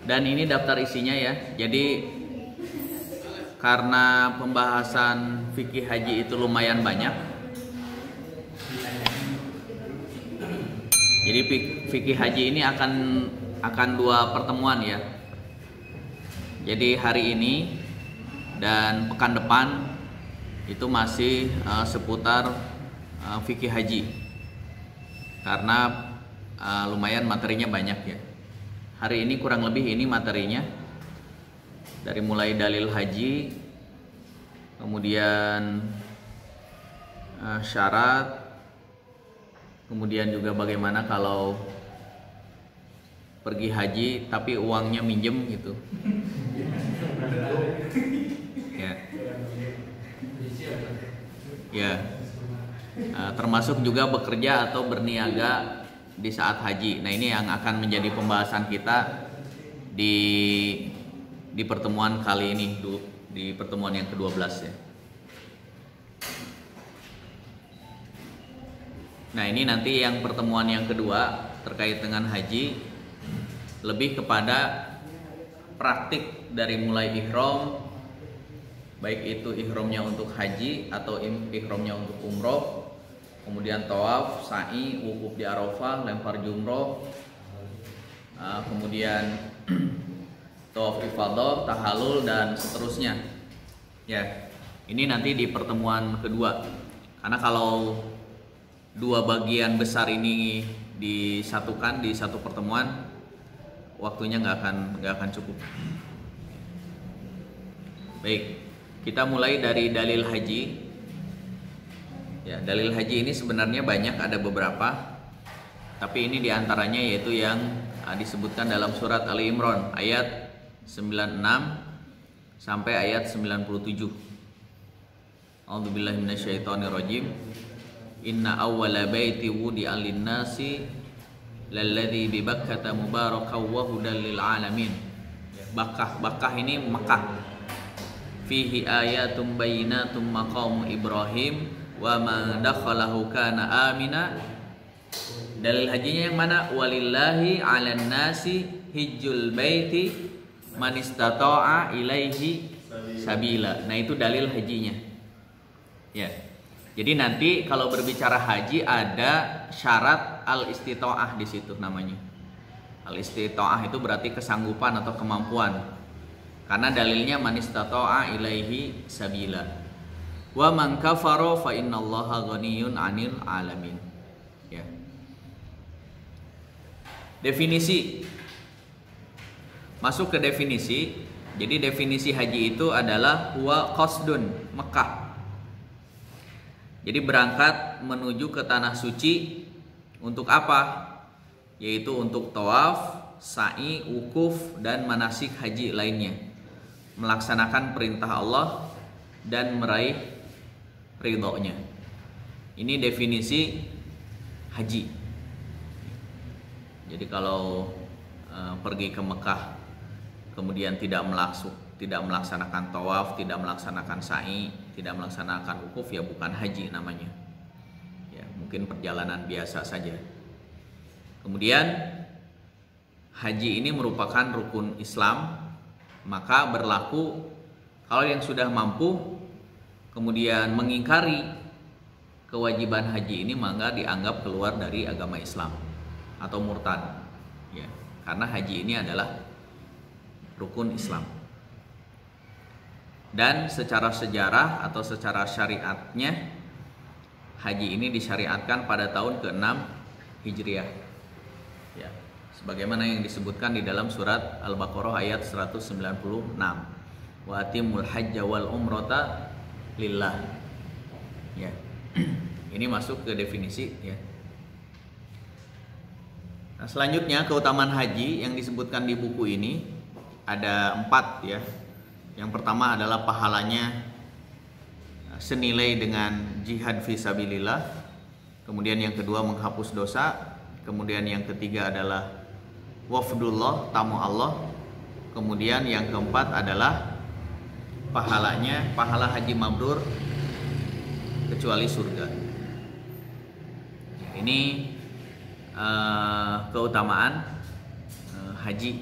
Dan ini daftar isinya ya. Jadi karena pembahasan fikih haji itu lumayan banyak, jadi fikih haji ini akan 2 pertemuan ya. Jadi hari ini dan pekan depan itu masih seputar fikih haji, karena lumayan materinya banyak ya. Hari ini kurang lebih ini materinya, dari mulai dalil haji, kemudian syarat, kemudian juga bagaimana kalau pergi haji tapi uangnya minjem gitu ya. Ya, termasuk juga bekerja atau berniaga di saat haji. Nah, ini yang akan menjadi pembahasan kita di pertemuan kali ini, di pertemuan yang ke-12 ya. Nah, ini nanti yang pertemuan yang kedua terkait dengan haji, lebih kepada praktik dari mulai ihram, baik itu ihramnya untuk haji atau ihramnya untuk umroh, kemudian tawaf, sa'i, wukuf di Arafah, lempar jumroh, kemudian tawaf ifadah, tahallul, dan seterusnya ya. Ini nanti di pertemuan kedua, karena kalau 2 bagian besar ini disatukan di satu pertemuan, waktunya nggak akan cukup. Baik, kita mulai dari dalil haji. Ya, dalil haji ini sebenarnya banyak, ada beberapa, tapi ini diantaranya yaitu yang disebutkan dalam surat Ali Imran ayat 96 sampai ayat 97. A'udzubillahi minasyaitonirrajim. Inna awwala baiti wudi'a lin-nasi lalladzi bi Bakkah mubarakan wa hudan lil alamin. Bakkah ini Mekah. Fihi ayatum bayyinatum maqam Ibrahim wa man dakhalahu kana amina. Dalil hajinya yang mana? Walillahi 'alan nasi hijjul baiti man istata'a ilaihi sabila. Nah, itu dalil hajinya. Ya. Jadi nanti kalau berbicara haji ada syarat al-istita'ah di situ namanya. Al-istita'ah itu berarti kesanggupan atau kemampuan. Karena dalilnya man istata'a ilaihi sabila. Wa man kafara fa innallaha ghaniyun 'anil alamin. Ya. Definisi. Masuk ke definisi. Jadi definisi haji itu adalah huwa qasdun, Mekah. Jadi berangkat menuju ke tanah suci untuk apa? Yaitu untuk tawaf, sa'i, wukuf, dan manasik haji lainnya. Melaksanakan perintah Allah dan meraih ridhonya. Ini definisi haji. Jadi kalau pergi ke Mekah kemudian tidak melaksanakan tawaf, tidak melaksanakan sa'i, tidak melaksanakan wukuf, ya bukan haji namanya. Ya, mungkin perjalanan biasa saja. Kemudian haji ini merupakan rukun Islam, maka berlaku kalau yang sudah mampu kemudian mengingkari kewajiban haji ini, maka dianggap keluar dari agama Islam atau murtad. Ya, karena haji ini adalah rukun Islam. Dan secara sejarah atau secara syariatnya, haji ini disyariatkan pada tahun ke-6 Hijriah. Ya, sebagaimana yang disebutkan di dalam surat Al-Baqarah ayat 196. Wa atimul hajja wal umrata lillah. Ya. Ini masuk ke definisi ya. Nah, selanjutnya keutamaan haji yang disebutkan di buku ini ada 4 ya. Yang pertama adalah pahalanya senilai dengan jihad fisabilillah. Kemudian yang kedua menghapus dosa. Kemudian yang ketiga adalah wafdullah, tamu Allah. Kemudian yang keempat adalah pahala haji mabrur kecuali surga. Ini keutamaan haji.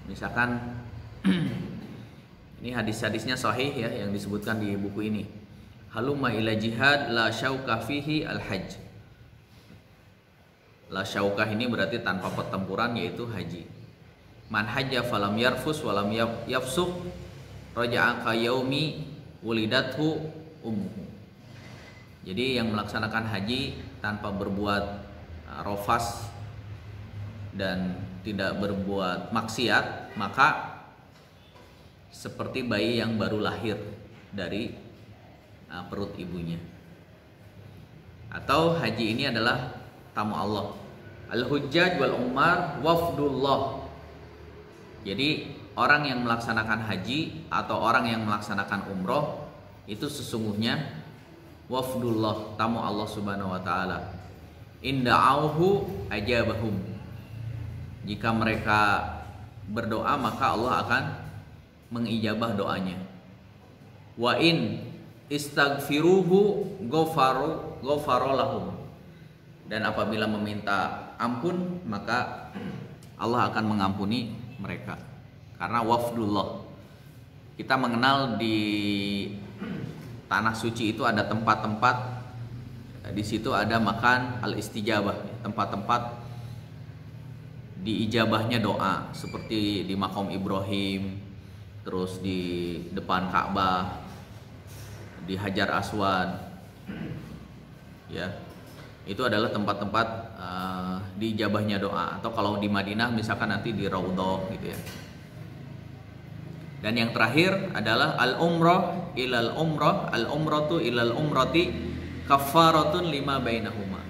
Misalkan ini hadis-hadisnya sahih ya yang disebutkan di buku ini. Halumma ila jihad la syauka fihi al-hajj. La syaukah ini berarti tanpa pertempuran, yaitu haji. Man hajja falam yarfus walam yafsuq raja'a ka yaumi wulidathu ummuhu. Jadi yang melaksanakan haji tanpa berbuat rofas dan tidak berbuat maksiat, maka seperti bayi yang baru lahir dari perut ibunya. Atau haji ini adalah tamu Allah. Al-hujjaj wal umar wafdullah. Jadi orang yang melaksanakan haji atau orang yang melaksanakan umroh itu sesungguhnya wafdullah, tamu Allah Subhanahu wa taala. Inda'auhu ajabahum. Jika mereka berdoa maka Allah akan mengijabah doanya. Wa in istaghfiruhu ghafara lahum. Dan apabila meminta ampun maka Allah akan mengampuni mereka. Karena wafdullah. Kita mengenal di tanah suci itu ada tempat-tempat, di situ ada makan al-istijabah, tempat-tempat diijabahnya doa, seperti di Maqam Ibrahim, terus di depan Ka'bah, di Hajar Aswad, ya itu adalah tempat-tempat diijabahnya doa. Atau kalau di Madinah misalkan nanti di Raudhah gitu ya. Dan yang terakhir adalah al-umrah ilal umrah, al-umratu ilal umrati kafaratun lima bainahuma.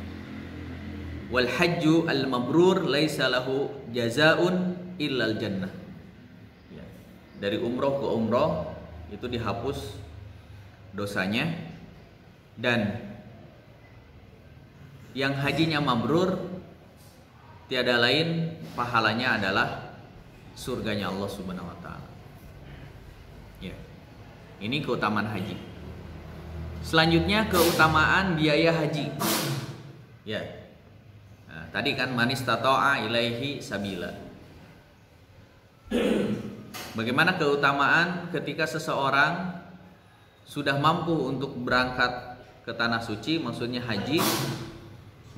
Wal hajju al-mabrur laisa lahu jazaun illal jannah. Ya. Dari umroh ke umroh itu dihapus dosanya, dan yang hajinya mabrur tiada lain pahalanya adalah surganya Allah Subhanahu wa taala. Ya. Ini keutamaan haji. Selanjutnya keutamaan biaya haji. Ya. Nah, tadi kan manis tata'a ilaihi sabila. Bagaimana keutamaan ketika seseorang sudah mampu untuk berangkat ke tanah suci, maksudnya haji,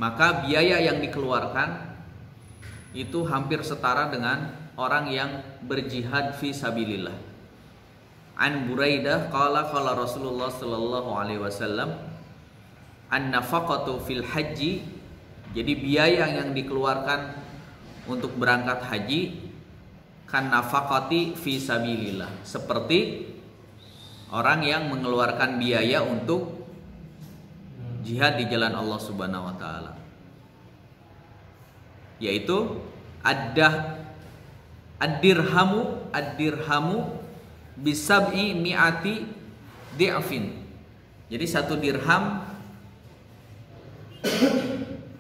maka biaya yang dikeluarkan itu hampir setara dengan orang yang berjihad fi sabilillah. An Buraidah qala Rasulullah sallallahu alaihi wasallam an-nafaqatu fil haji. Jadi biaya yang dikeluarkan untuk berangkat haji kan nafaqati fi sabilillah, seperti orang yang mengeluarkan biaya untuk jihad di jalan Allah Subhanahu wa taala. Yaitu ad-dirhamu bisab'i mi'ati di'afin. Jadi satu dirham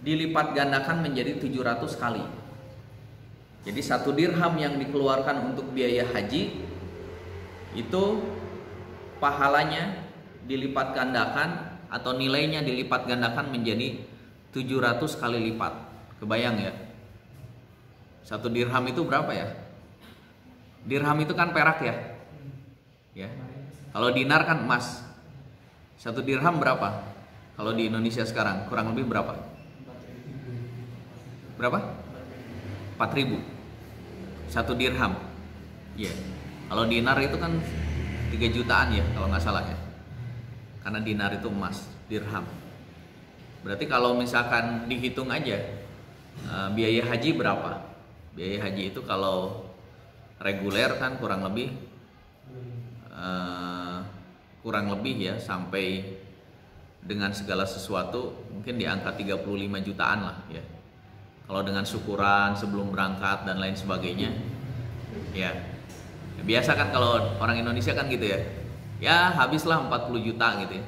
dilipat gandakan menjadi 700 kali. Jadi satu dirham yang dikeluarkan untuk biaya haji itu pahalanya dilipat gandakan atau nilainya dilipat gandakan menjadi 700 kali lipat. Kebayang ya? Satu dirham itu berapa ya? Dirham itu kan perak ya? Ya. Kalau dinar kan emas. Satu dirham berapa? Kalau di Indonesia sekarang kurang lebih berapa? Berapa? 4.000. Satu dirham. Ya. Kalau dinar itu kan 3 jutaan ya kalau nggak salah ya. Karena dinar itu emas, dirham. Berarti kalau misalkan dihitung aja biaya haji berapa? Biaya haji itu kalau reguler kan kurang lebih ya sampai dengan segala sesuatu mungkin di angka 35 jutaan lah ya. Kalau dengan syukuran sebelum berangkat dan lain sebagainya ya. Biasa kan kalau orang Indonesia kan gitu ya. Ya habislah 40 juta gitu ya.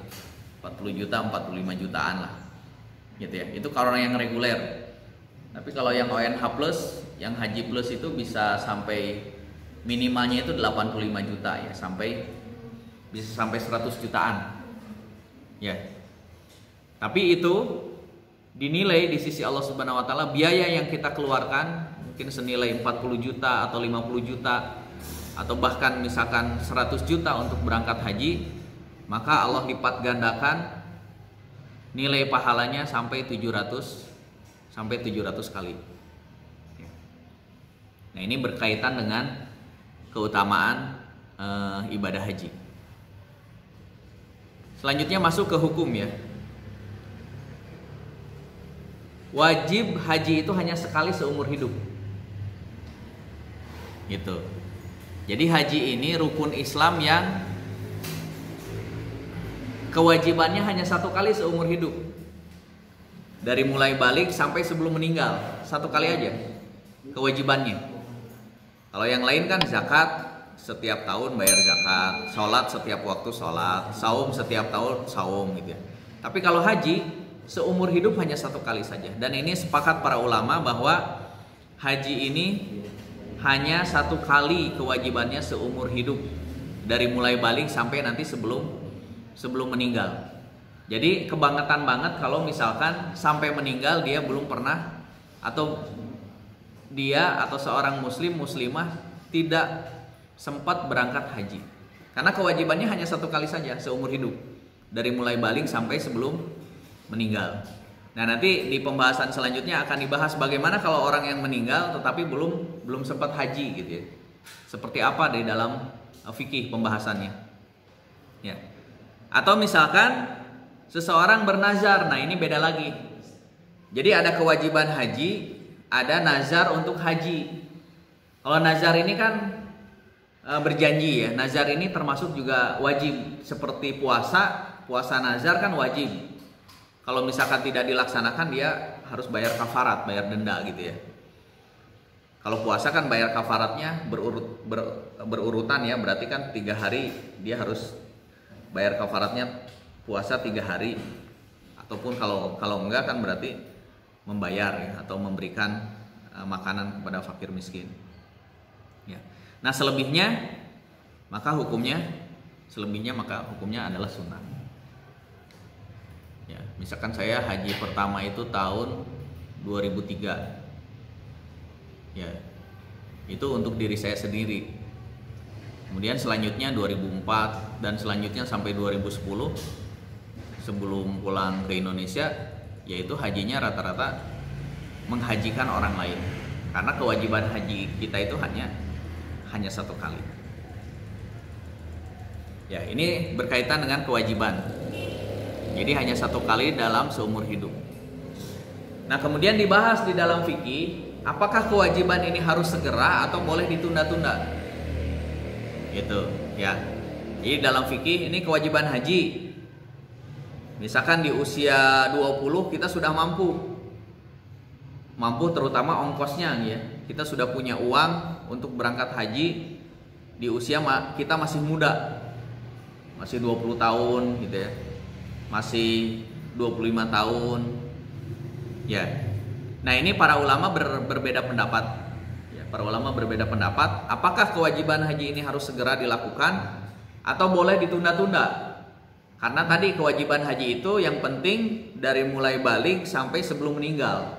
40 juta, 45 jutaan lah. Gitu ya. Itu kalau orang yang reguler. Tapi kalau yang ONH plus, yang haji plus itu bisa sampai minimalnya itu 85 juta ya, bisa sampai 100 jutaan. Ya. Tapi itu dinilai di sisi Allah Subhanahu wa taala biaya yang kita keluarkan mungkin senilai 40 juta atau 50 juta atau bahkan misalkan 100 juta untuk berangkat haji, maka Allah lipat gandakan nilai pahalanya sampai 700 kali. Nah, ini berkaitan dengan keutamaan ibadah haji. Selanjutnya masuk ke hukum ya. Wajib haji itu hanya sekali seumur hidup. Gitu. Jadi haji ini rukun Islam yang kewajibannya hanya satu kali seumur hidup. Dari mulai balik sampai sebelum meninggal, satu kali aja kewajibannya. Kalau yang lain kan zakat setiap tahun bayar zakat, sholat setiap waktu sholat, saum setiap tahun saum gitu ya. Tapi kalau haji seumur hidup hanya satu kali saja. Dan ini sepakat para ulama bahwa haji ini hanya satu kali kewajibannya seumur hidup, dari mulai balik sampai nanti sebelum meninggal. Jadi kebangetan banget kalau misalkan sampai meninggal dia belum pernah, atau dia atau seorang muslimah tidak sempat berangkat haji. Karena kewajibannya hanya satu kali saja seumur hidup, dari mulai balik sampai sebelum meninggal. Nah, nanti di pembahasan selanjutnya akan dibahas bagaimana kalau orang yang meninggal tetapi belum sempat haji gitu ya. Seperti apa di dalam fikih pembahasannya. Ya. Atau misalkan seseorang bernazar. Nah, ini beda lagi. Jadi ada kewajiban haji, ada nazar untuk haji. Kalau nazar ini kan berjanji ya. Nazar ini termasuk juga wajib, seperti puasa nazar kan wajib. Kalau misalkan tidak dilaksanakan dia harus bayar kafarat, bayar denda gitu ya. Kalau puasa kan bayar kafaratnya berurutan ya, berarti kan 3 hari dia harus bayar kafaratnya puasa 3 hari. Ataupun kalau enggak kan berarti membayar ya, atau memberikan makanan kepada fakir miskin. Ya. Nah, selebihnya hukumnya adalah sunnah. Ya, misalkan saya haji pertama itu tahun 2003. Ya. Itu untuk diri saya sendiri. Kemudian selanjutnya 2004 dan selanjutnya sampai 2010 sebelum pulang ke Indonesia, yaitu hajinya rata-rata menghajikan orang lain. Karena kewajiban haji kita itu hanya satu kali. Ya, ini berkaitan dengan kewajiban. Jadi hanya satu kali dalam seumur hidup. Nah, kemudian dibahas di dalam fikih, apakah kewajiban ini harus segera atau boleh ditunda-tunda? Gitu, ya. Jadi dalam fikih ini kewajiban haji. Misalkan di usia 20 kita sudah mampu terutama ongkosnya ya. Kita sudah punya uang untuk berangkat haji di usia kita masih muda. Masih 20 tahun gitu ya. Masih 25 tahun. Ya. Nah, ini para ulama berbeda pendapat. Ya, para ulama berbeda pendapat, apakah kewajiban haji ini harus segera dilakukan atau boleh ditunda-tunda? Karena tadi kewajiban haji itu yang penting dari mulai balik sampai sebelum meninggal.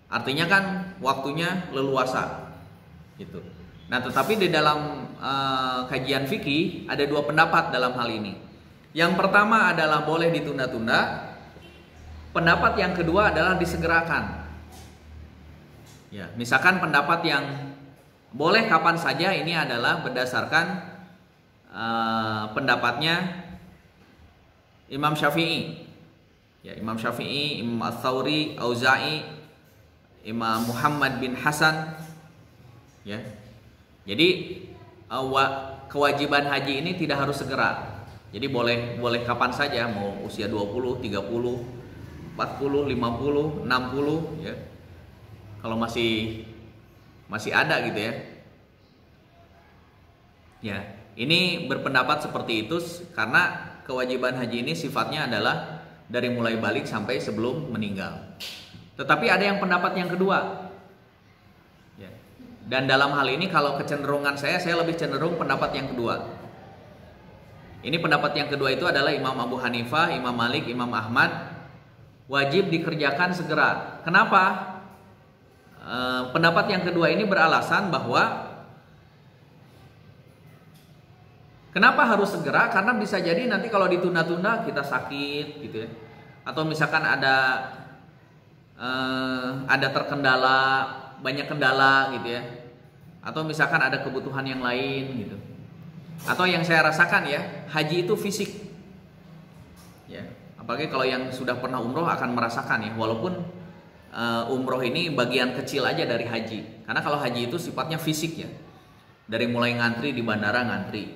Artinya kan waktunya leluasa. Gitu. Nah, tetapi di dalam kajian fikih ada 2 pendapat dalam hal ini. Yang pertama adalah boleh ditunda-tunda. Pendapat yang kedua adalah disegerakan. Ya, misalkan pendapat yang boleh kapan saja ini adalah berdasarkan pendapatnya Imam Syafi'i. Ya, Imam Syafi'i, Imam Ats-Tsauri, Auza'i, Imam Muhammad bin Hasan. Ya. Jadi kewajiban haji ini tidak harus segera. Jadi boleh kapan saja, mau usia 20, 30, 40, 50, 60 ya. Kalau masih ada gitu ya. Ya, ini berpendapat seperti itu karena kewajiban haji ini sifatnya adalah dari mulai balik sampai sebelum meninggal. Tetapi ada yang pendapat yang kedua. Ya. Dan dalam hal ini kalau kecenderungan saya lebih cenderung pendapat yang kedua. Ini pendapat yang kedua itu adalah Imam Abu Hanifah, Imam Malik, Imam Ahmad, wajib dikerjakan segera. Kenapa? pendapat yang kedua ini beralasan bahwa kenapa harus segera? Karena bisa jadi nanti kalau ditunda-tunda kita sakit gitu ya. Atau misalkan ada terkendala, banyak kendala gitu ya. Atau misalkan ada kebutuhan yang lain gitu. Atau yang saya rasakan ya, haji itu fisik. Ya, apalagi kalau yang sudah pernah umroh akan merasakan ya, walaupun umroh ini bagian kecil aja dari haji. Karena kalau haji itu sifatnya fisik ya. Dari mulai ngantri di bandara ngantri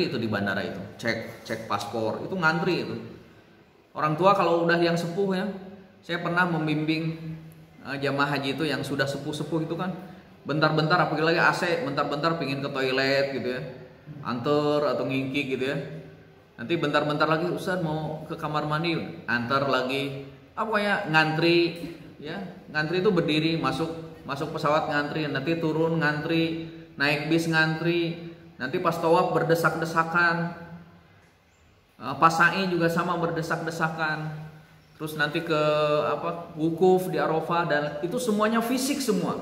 itu di bandara itu, cek paspor, itu ngantri itu. Orang tua kalau udah yang sepuh ya, saya pernah membimbing jamaah haji itu yang sudah sepuh-sepuh itu kan, bentar-bentar apalagi lagi AC, bentar-bentar pingin ke toilet gitu ya, antar atau ngingki gitu ya. Nanti bentar-bentar lagi Ustaz mau ke kamar mandi, antar lagi, apa ya, ngantri ya, ngantri itu berdiri, masuk pesawat ngantri, nanti turun ngantri, naik bis ngantri, nanti pas tawaf berdesak-desakan, pas sa'i juga sama berdesak-desakan. Terus nanti ke wukuf di Arafah, dan itu semuanya fisik semua.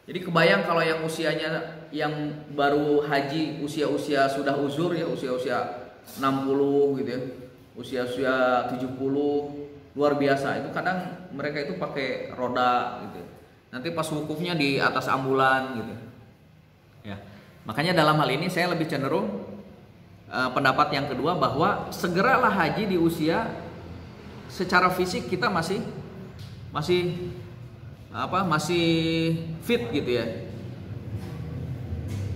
Jadi kebayang kalau yang usianya yang baru haji, usia-usia sudah uzur ya, usia-usia 60 gitu ya, usia-usia 70, luar biasa. Itu kadang mereka itu pakai roda gitu. Nanti pas wukufnya di atas ambulan gitu. Ya. Makanya dalam hal ini saya lebih cenderung pendapat yang kedua, bahwa segeralah haji di usia secara fisik kita masih fit gitu ya.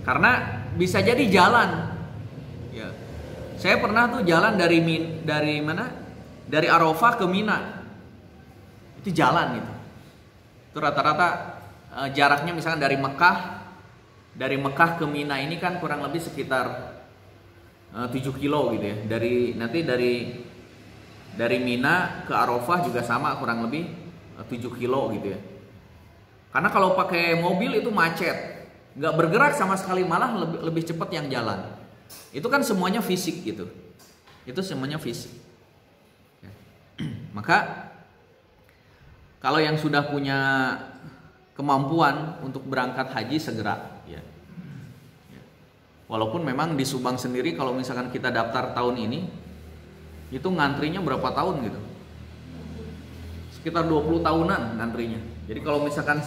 Karena bisa jadi jalan. Ya. Saya pernah tuh jalan dari mana? Dari Arafah ke Mina. Itu jalan gitu. Itu rata-rata jaraknya misalkan dari Mekah ke Mina ini kan kurang lebih sekitar 7 kilo gitu ya. Dari Mina ke Arafah juga sama, kurang lebih 7 kilo gitu ya. Karena kalau pakai mobil itu macet, nggak bergerak sama sekali, malah lebih cepat yang jalan. Itu kan semuanya fisik gitu. Itu semuanya fisik. Ya. Maka kalau yang sudah punya kemampuan untuk berangkat haji segera. Ya. Walaupun memang di Subang sendiri kalau misalkan kita daftar tahun ini, itu ngantrinya berapa tahun gitu, sekitar 20 tahunan ngantrinya. Jadi kalau misalkan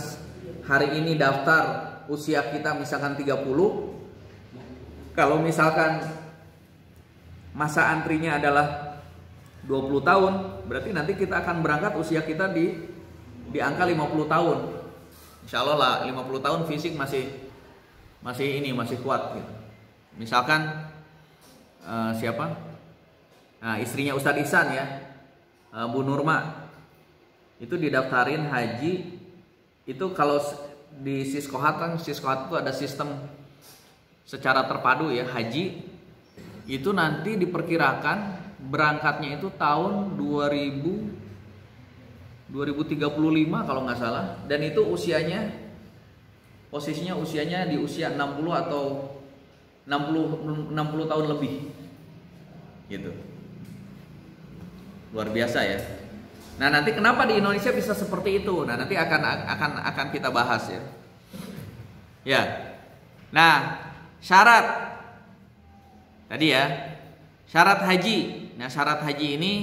hari ini daftar, usia kita misalkan 30, kalau misalkan masa antrinya adalah 20 tahun, berarti nanti kita akan berangkat usia kita di angka 50 tahun. Insya Allah lah 50 tahun fisik masih kuat gitu. Misalkan siapa? Nah, istrinya Ustadz Ihsan ya, Bu Nurma, itu didaftarin haji. Itu kalau di Siskohat itu ada sistem secara terpadu ya, haji itu nanti diperkirakan berangkatnya itu tahun 2035 kalau nggak salah, dan itu posisinya usianya di usia 60 atau 60 tahun lebih gitu. Luar biasa ya. Nah, nanti kenapa di Indonesia bisa seperti itu? Nah, nanti akan kita bahas ya. Ya. Nah, syarat tadi ya. Syarat haji. Nah, syarat haji ini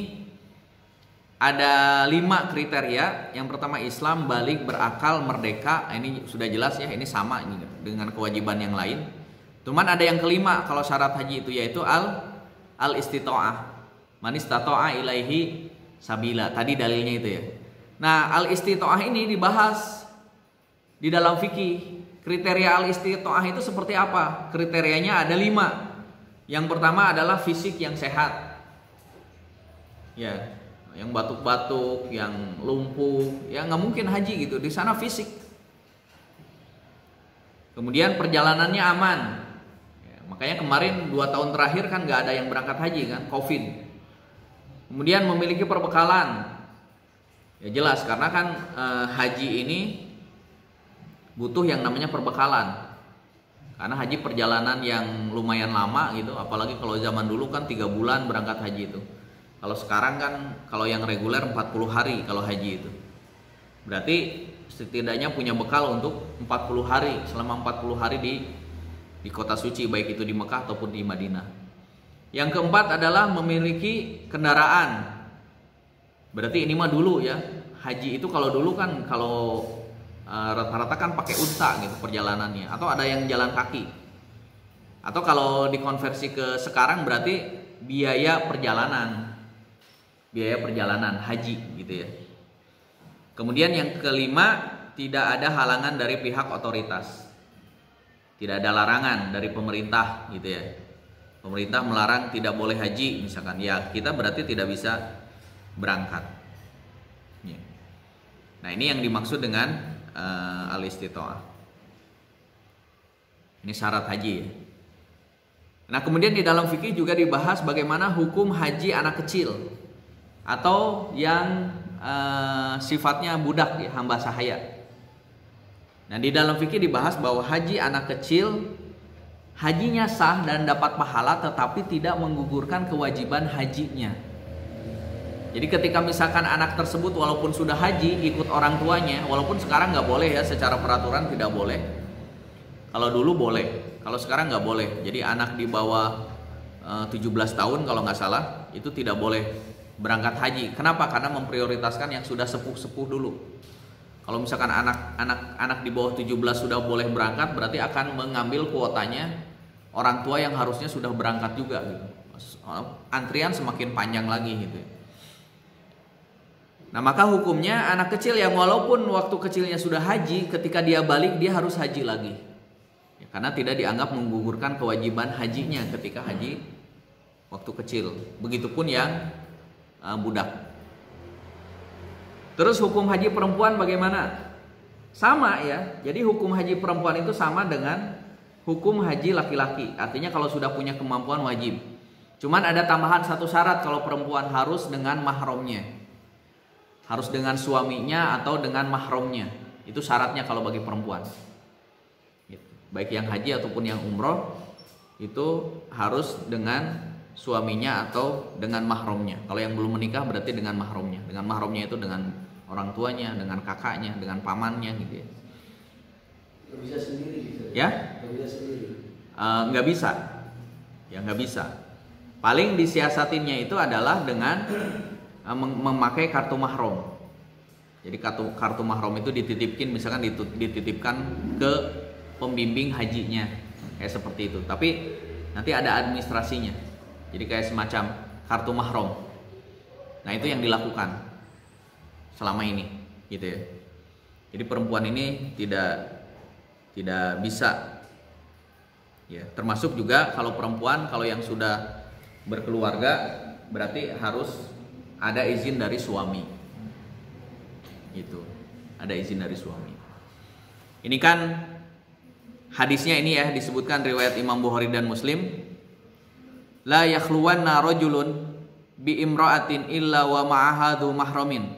ada 5 kriteria. Yang pertama Islam, balik, berakal, merdeka. Ini sudah jelas ya, ini sama ini dengan kewajiban yang lain. Cuman ada yang kelima kalau syarat haji itu, yaitu al-istita'ah. Man istata'a ilaihi sabila. Tadi dalilnya itu ya. Nah, al-istita'ah ini dibahas di dalam fikih. Kriteria al-istita'ah itu seperti apa? Kriterianya ada 5. Yang pertama adalah fisik yang sehat. Ya, yang batuk-batuk, yang lumpuh, ya nggak mungkin haji gitu. Di sana fisik. Kemudian perjalanannya aman. Ya, makanya kemarin 2 tahun terakhir kan nggak ada yang berangkat haji kan, COVID. Kemudian memiliki perbekalan. Ya jelas, karena kan haji ini butuh yang namanya perbekalan. Karena haji perjalanan yang lumayan lama gitu, apalagi kalau zaman dulu kan 3 bulan berangkat haji itu. Kalau sekarang kan kalau yang reguler 40 hari kalau haji itu. Berarti setidaknya punya bekal untuk 40 hari, selama 40 hari di kota suci, baik itu di Mekah ataupun di Madinah. Yang keempat adalah memiliki kendaraan. Berarti ini mah dulu ya. Haji itu kalau dulu kan kalau rata-rata kan pakai unta gitu perjalanannya, atau ada yang jalan kaki. Atau kalau dikonversi ke sekarang berarti biaya perjalanan haji gitu ya. Kemudian yang kelima, tidak ada halangan dari pihak otoritas. Tidak ada larangan dari pemerintah gitu ya. Pemerintah melarang tidak boleh haji misalkan, ya kita berarti tidak bisa berangkat. Ya. Nah, ini yang dimaksud dengan al-istita'ah. Ini syarat haji ya. Nah, kemudian di dalam fikih juga dibahas bagaimana hukum haji anak kecil atau yang sifatnya budak ya, hamba sahaya. Nah, di dalam fikih dibahas bahwa haji anak kecil hajinya sah dan dapat pahala, tetapi tidak menggugurkan kewajiban hajinya. Jadi ketika misalkan anak tersebut walaupun sudah haji ikut orang tuanya, walaupun sekarang nggak boleh ya, secara peraturan tidak boleh. Kalau dulu boleh, kalau sekarang nggak boleh. Jadi anak di bawah 17 tahun kalau nggak salah itu tidak boleh berangkat haji. Kenapa? Karena memprioritaskan yang sudah sepuh-sepuh dulu. Kalau misalkan anak di bawah 17 sudah boleh berangkat, berarti akan mengambil kuotanya orang tua yang harusnya sudah berangkat juga gitu. Antrian semakin panjang lagi gitu. Nah, maka hukumnya anak kecil yang walaupun waktu kecilnya sudah haji, ketika dia balik dia harus haji lagi. Ya, karena tidak dianggap menggugurkan kewajiban hajinya ketika haji waktu kecil. Begitupun yang budak. Terus hukum haji perempuan bagaimana? Sama ya. Jadi hukum haji perempuan itu sama dengan hukum haji laki-laki. Artinya kalau sudah punya kemampuan wajib. Cuman ada tambahan satu syarat, kalau perempuan harus dengan mahramnya. Harus dengan suaminya atau dengan mahramnya. Itu syaratnya kalau bagi perempuan. Baik yang haji ataupun yang umroh itu harus dengan suaminya atau dengan mahramnya. Kalau yang belum menikah berarti dengan mahramnya. Dengan mahramnya itu dengan orang tuanya, dengan kakaknya, dengan pamannya gitu ya. Nggak bisa sendiri gitu. Ya? Nggak bisa sendiri. Nggak bisa. Ya nggak bisa. Paling disiasatinnya itu adalah dengan memakai kartu mahram. Jadi kartu mahram itu dititipkan, misalkan dititipkan ke pembimbing hajinya, kayak seperti itu. Tapi nanti ada administrasinya. Jadi kayak semacam kartu mahram. Nah, itu yang dilakukan selama ini, gitu ya. Jadi perempuan ini tidak bisa, ya. Termasuk juga kalau perempuan, kalau yang sudah berkeluarga, berarti harus ada izin dari suami, gitu. Ada izin dari suami. Ini kan hadisnya ini ya, disebutkan riwayat Imam Bukhari dan Muslim. La yakhluwanna rajulun bi imra'atin illa wa ma'aha dzu mahramin.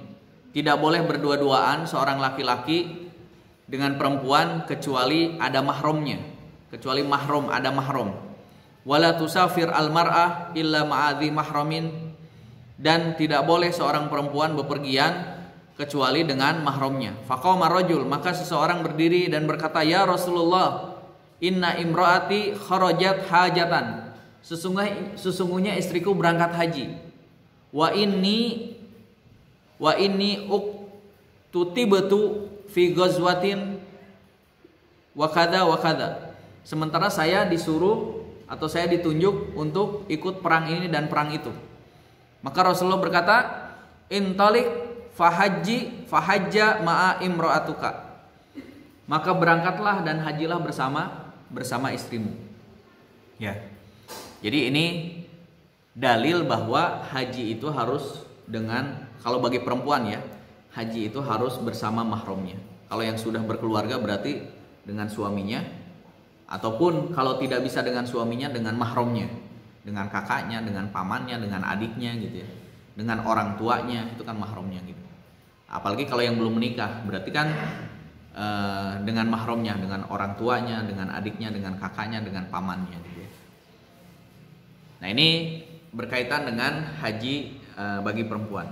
Tidak boleh berdua-duaan seorang laki-laki dengan perempuan kecuali ada mahramnya, kecuali mahram, ada mahram. Wala tusafir al mar'ah illa ma'adzi mahramin. Dan tidak boleh seorang perempuan bepergian kecuali dengan mahramnya. Faqama rajul, maka seseorang berdiri dan berkata, "Ya Rasulullah, inna imraati kharajat hajatan." Sesungguhnya istriku berangkat haji. Wa inni uktutibtu fi ghazwatin wa kadza. Sementara saya disuruh atau saya ditunjuk untuk ikut perang ini dan perang itu. Maka Rasulullah berkata, "Intalik fahajja ma'a imra'atuka." Maka berangkatlah dan hajilah bersama istrimu. Ya. Jadi ini dalil bahwa haji itu harus dengan, kalau bagi perempuan ya, haji itu harus bersama mahramnya. Kalau yang sudah berkeluarga berarti dengan suaminya, ataupun kalau tidak bisa dengan suaminya, dengan mahramnya, dengan kakaknya, dengan pamannya, dengan adiknya gitu ya, dengan orang tuanya, itu kan mahramnya gitu. Apalagi kalau yang belum menikah, berarti kan dengan mahramnya, dengan orang tuanya, dengan adiknya, dengan kakaknya, dengan pamannya gitu ya. Nah, ini berkaitan dengan haji bagi perempuan.